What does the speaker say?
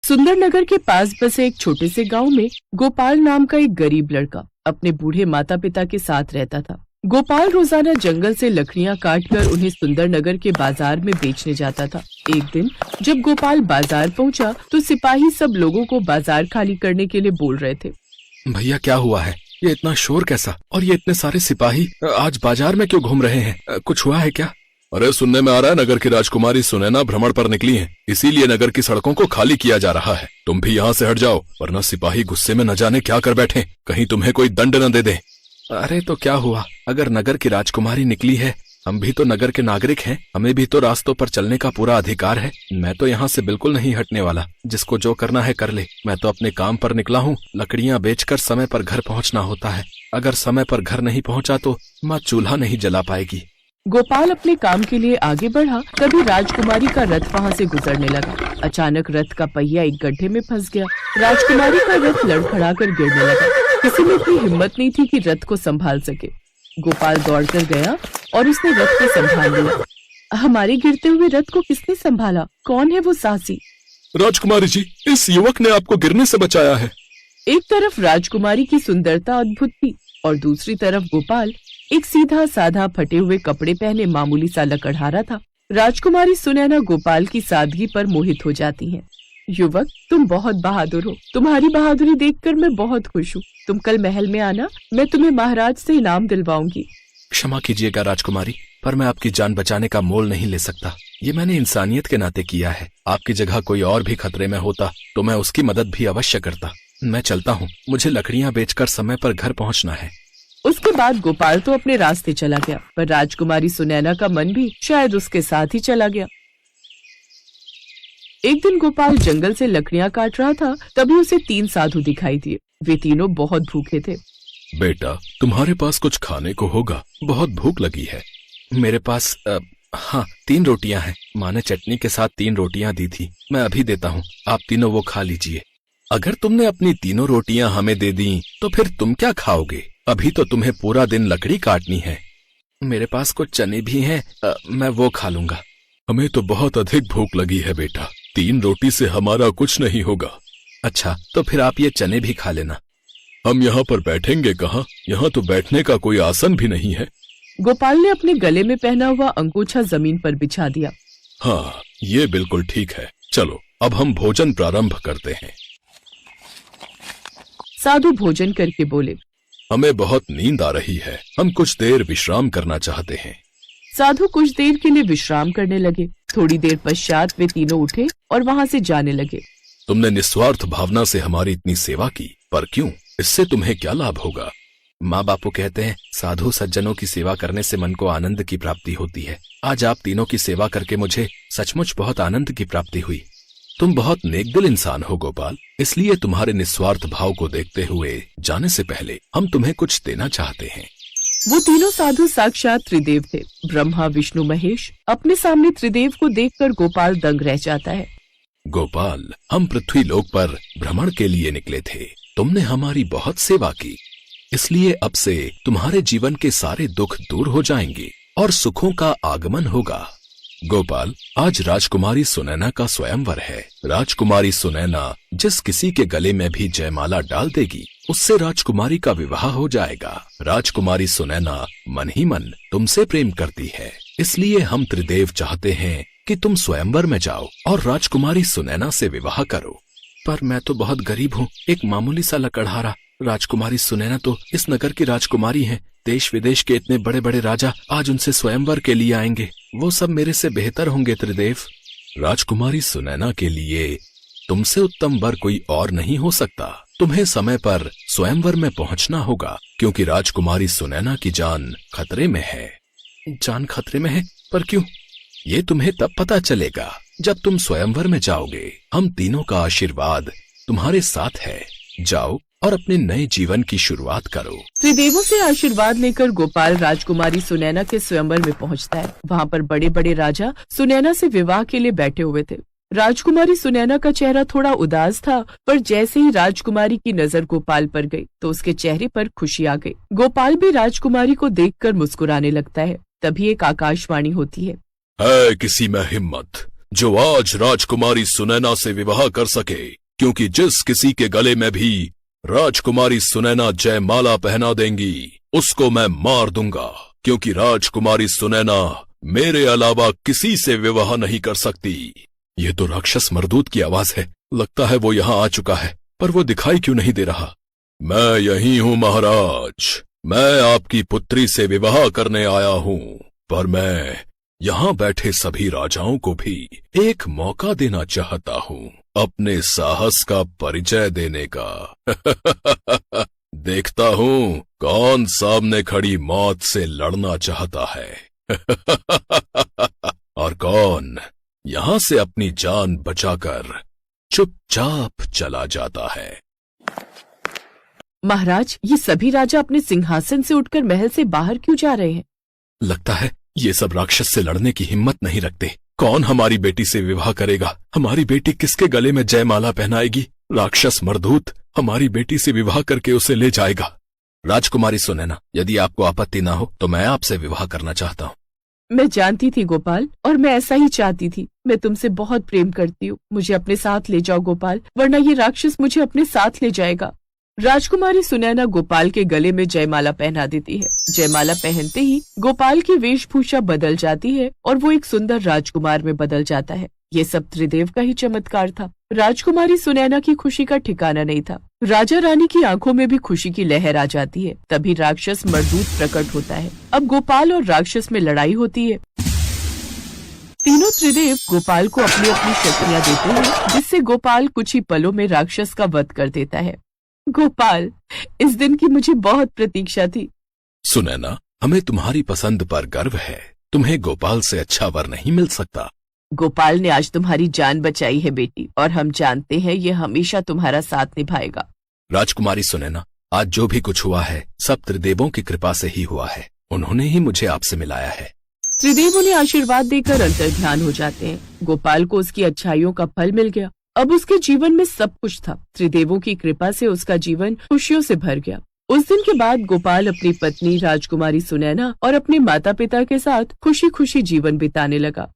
सुंदरनगर के पास बसे एक छोटे से गांव में गोपाल नाम का एक गरीब लड़का अपने बूढ़े माता पिता के साथ रहता था। गोपाल रोजाना जंगल से लकड़ियां काटकर उन्हें सुंदरनगर के बाजार में बेचने जाता था। एक दिन जब गोपाल बाजार पहुंचा तो सिपाही सब लोगों को बाजार खाली करने के लिए बोल रहे थे। भैया क्या हुआ है? ये इतना शोर कैसा? और ये इतने सारे सिपाही आज बाजार में क्यों घूम रहे हैं? कुछ हुआ है क्या? अरे सुनने में आ रहा है नगर की राजकुमारी सुनैना भ्रमण पर निकली हैं, इसीलिए नगर की सड़कों को खाली किया जा रहा है। तुम भी यहाँ से हट जाओ वरना सिपाही गुस्से में न जाने क्या कर बैठे, कहीं तुम्हें कोई दंड न दे दे। अरे तो क्या हुआ? अगर नगर की राजकुमारी निकली है, हम भी तो नगर के नागरिक हैं, हमें भी तो रास्तों पर चलने का पूरा अधिकार है। मैं तो यहाँ से बिल्कुल नहीं हटने वाला। जिसको जो करना है कर ले। मैं तो अपने काम पर निकला हूँ। लकड़ियाँ बेचकर समय पर घर पहुँचना होता है। अगर समय पर घर नहीं पहुँचा तो माँ चूल्हा नहीं जला पाएगी। गोपाल अपने काम के लिए आगे बढ़ा, तभी राजकुमारी का रथ वहाँ से गुजरने लगा। अचानक रथ का पहिया एक गड्ढे में फंस गया। राजकुमारी का रथ लड़खड़ाकर गिरने लगा। किसी में इतनी हिम्मत नहीं थी कि रथ को संभाल सके। गोपाल दौड़कर गया और उसने रथ को संभाल लिया। हमारे गिरते हुए रथ को किसने संभाला? कौन है वो साहसी? राजकुमारी जी, इस युवक ने आपको गिरने से बचाया है। एक तरफ राजकुमारी की सुंदरता अद्भुत थी और दूसरी तरफ गोपाल एक सीधा साधा फटे हुए कपड़े पहने मामूली सा लकड़हारा था। राजकुमारी सुनैना गोपाल की सादगी पर मोहित हो जाती है। युवक, तुम बहुत बहादुर हो। तुम्हारी बहादुरी देखकर मैं बहुत खुश हूँ। तुम कल महल में आना, मैं तुम्हें महाराज से इनाम दिलवाऊंगी। क्षमा कीजिएगा राजकुमारी, पर मैं आपकी जान बचाने का मोल नहीं ले सकता। ये मैंने इंसानियत के नाते किया है। आपकी जगह कोई और भी खतरे में होता तो मैं उसकी मदद भी अवश्य करता। मैं चलता हूँ, मुझे लकड़ियाँ बेचकर समय पर घर पहुँचना है। उसके बाद गोपाल तो अपने रास्ते चला गया, पर राजकुमारी सुनैना का मन भी शायद उसके साथ ही चला गया। एक दिन गोपाल जंगल से लकड़ियां काट रहा था, तभी उसे 3 साधु दिखाई दिए। वे तीनों बहुत भूखे थे। बेटा, तुम्हारे पास कुछ खाने को होगा, बहुत भूख लगी है। मेरे पास हाँ 3 रोटियां हैं। माँ ने चटनी के साथ 3 रोटियां दी थी। मैं अभी देता हूँ, आप तीनों वो खा लीजिए। अगर तुमने अपनी 3 रोटियां हमें दे दी तो फिर तुम क्या खाओगे? अभी तो तुम्हें पूरा दिन लकड़ी काटनी है। मेरे पास कुछ चने भी हैं, मैं वो खा लूंगा। हमें तो बहुत अधिक भूख लगी है बेटा, 3 रोटी से हमारा कुछ नहीं होगा। अच्छा, तो फिर आप ये चने भी खा लेना। हम यहाँ पर बैठेंगे कहाँ? यहाँ तो बैठने का कोई आसन भी नहीं है। गोपाल ने अपने गले में पहना हुआ अंगूछा जमीन पर बिछा दिया। हाँ, ये बिल्कुल ठीक है। चलो अब हम भोजन प्रारंभ करते हैं। साधु भोजन करके बोले, हमें बहुत नींद आ रही है, हम कुछ देर विश्राम करना चाहते हैं। साधु कुछ देर के लिए विश्राम करने लगे। थोड़ी देर पश्चात वे तीनों उठे और वहाँ से जाने लगे। तुमने निस्वार्थ भावना से हमारी इतनी सेवा की, पर क्यों? इससे तुम्हें क्या लाभ होगा? माँ बापू कहते हैं साधु सज्जनों की सेवा करने से मन को आनंद की प्राप्ति होती है। आज आप तीनों की सेवा करके मुझे सचमुच बहुत आनंद की प्राप्ति हुई। तुम बहुत नेकदिल इंसान हो गोपाल, इसलिए तुम्हारे निस्वार्थ भाव को देखते हुए जाने से पहले हम तुम्हें कुछ देना चाहते हैं। वो तीनों साधु साक्षात त्रिदेव थे, ब्रह्मा विष्णु महेश। अपने सामने त्रिदेव को देखकर गोपाल दंग रह जाता है। गोपाल, हम पृथ्वी लोक पर भ्रमण के लिए निकले थे। तुमने हमारी बहुत सेवा की, इसलिए अब से तुम्हारे जीवन के सारे दुख दूर हो जाएंगे और सुखों का आगमन होगा। गोपाल, आज राजकुमारी सुनैना का स्वयंवर है। राजकुमारी सुनैना जिस किसी के गले में भी जयमाला डाल देगी, उससे राजकुमारी का विवाह हो जाएगा। राजकुमारी सुनैना मन ही मन तुमसे प्रेम करती है, इसलिए हम त्रिदेव चाहते हैं कि तुम स्वयंवर में जाओ और राजकुमारी सुनैना से विवाह करो। पर मैं तो बहुत गरीब हूँ, एक मामूली सा लकड़हारा। राजकुमारी सुनैना तो इस नगर की राजकुमारी हैं। देश विदेश के इतने बड़े बड़े राजा आज उनसे स्वयंवर के लिए आएंगे। वो सब मेरे से बेहतर होंगे त्रिदेव। राजकुमारी सुनैना के लिए तुमसे उत्तम वर कोई और नहीं हो सकता। तुम्हें समय पर स्वयंवर में पहुंचना होगा, क्योंकि राजकुमारी सुनैना की जान खतरे में है। जान खतरे में है? पर क्यों? ये तुम्हें तब पता चलेगा जब तुम स्वयंवर में जाओगे। हम तीनों का आशीर्वाद तुम्हारे साथ है। जाओ और अपने नए जीवन की शुरुआत करो। त्रिदेवों से आशीर्वाद लेकर गोपाल राजकुमारी सुनैना के स्वयंवर में पहुंचता है। वहाँ पर बड़े बड़े राजा सुनैना से विवाह के लिए बैठे हुए थे। राजकुमारी सुनैना का चेहरा थोड़ा उदास था, पर जैसे ही राजकुमारी की नजर गोपाल पर गई तो उसके चेहरे पर खुशी आ गई। गोपाल भी राजकुमारी को देखकर मुस्कुराने लगता है। तभी एक आकाशवाणी होती है, है किसी में हिम्मत जो आज राजकुमारी सुनैना से विवाह कर सके, क्योंकि जिस किसी के गले में भी राजकुमारी सुनैना जयमाला पहना देंगी उसको मैं मार दूंगा, क्योंकि राजकुमारी सुनैना मेरे अलावा किसी से विवाह नहीं कर सकती। ये तो राक्षस मरदूत की आवाज है। लगता है वो यहाँ आ चुका है, पर वो दिखाई क्यों नहीं दे रहा। मैं यही हूँ महाराज, मैं आपकी पुत्री से विवाह करने आया हूँ, पर मैं यहाँ बैठे सभी राजाओं को भी एक मौका देना चाहता हूँ अपने साहस का परिचय देने का। देखता हूँ कौन सामने खड़ी मौत से लड़ना चाहता है और कौन यहाँ से अपनी जान बचाकर चुपचाप चला जाता है। महाराज, ये सभी राजा अपने सिंहासन से उठकर महल से बाहर क्यों जा रहे हैं? लगता है ये सब राक्षस से लड़ने की हिम्मत नहीं रखते। कौन हमारी बेटी से विवाह करेगा? हमारी बेटी किसके गले में जयमाला पहनाएगी? राक्षस मरदूत हमारी बेटी से विवाह करके उसे ले जाएगा। राजकुमारी सुनैना, यदि आपको आपत्ति ना हो तो मैं आपसे विवाह करना चाहता हूँ। मैं जानती थी गोपाल, और मैं ऐसा ही चाहती थी। मैं तुमसे बहुत प्रेम करती हूँ। मुझे अपने साथ ले जाओ गोपाल, वरना ये राक्षस मुझे अपने साथ ले जाएगा। राजकुमारी सुनैना गोपाल के गले में जयमाला पहना देती है। जयमाला पहनते ही गोपाल की वेशभूषा बदल जाती है और वो एक सुंदर राजकुमार में बदल जाता है। ये सब त्रिदेव का ही चमत्कार था। राजकुमारी सुनैना की खुशी का ठिकाना नहीं था। राजा रानी की आंखों में भी खुशी की लहर आ जाती है। तभी राक्षस मरदूत प्रकट होता है। अब गोपाल और राक्षस में लड़ाई होती है। तीनों त्रिदेव गोपाल को अपनी अपनी शक्तियाँ देते हैं, जिससे गोपाल कुछ ही पलों में राक्षस का वध कर देता है। गोपाल, इस दिन की मुझे बहुत प्रतीक्षा थी। सुनैना, हमें तुम्हारी पसंद पर गर्व है। तुम्हें गोपाल से अच्छा वर नहीं मिल सकता। गोपाल ने आज तुम्हारी जान बचाई है बेटी, और हम जानते हैं ये हमेशा तुम्हारा साथ निभाएगा। राजकुमारी सुनैना, आज जो भी कुछ हुआ है सब त्रिदेवों की कृपा से ही हुआ है। उन्होंने ही मुझे आपसे मिलाया है। त्रिदेव उन्हें आशीर्वाद देकर अंतर्ध्यान हो जाते हैं। गोपाल को उसकी अच्छाइयों का फल मिल गया। अब उसके जीवन में सब कुछ था। त्रिदेवों की कृपा से उसका जीवन खुशियों से भर गया। उस दिन के बाद गोपाल अपनी पत्नी राजकुमारी सुनैना और अपने माता पिता के साथ खुशी खुशी जीवन बिताने लगा।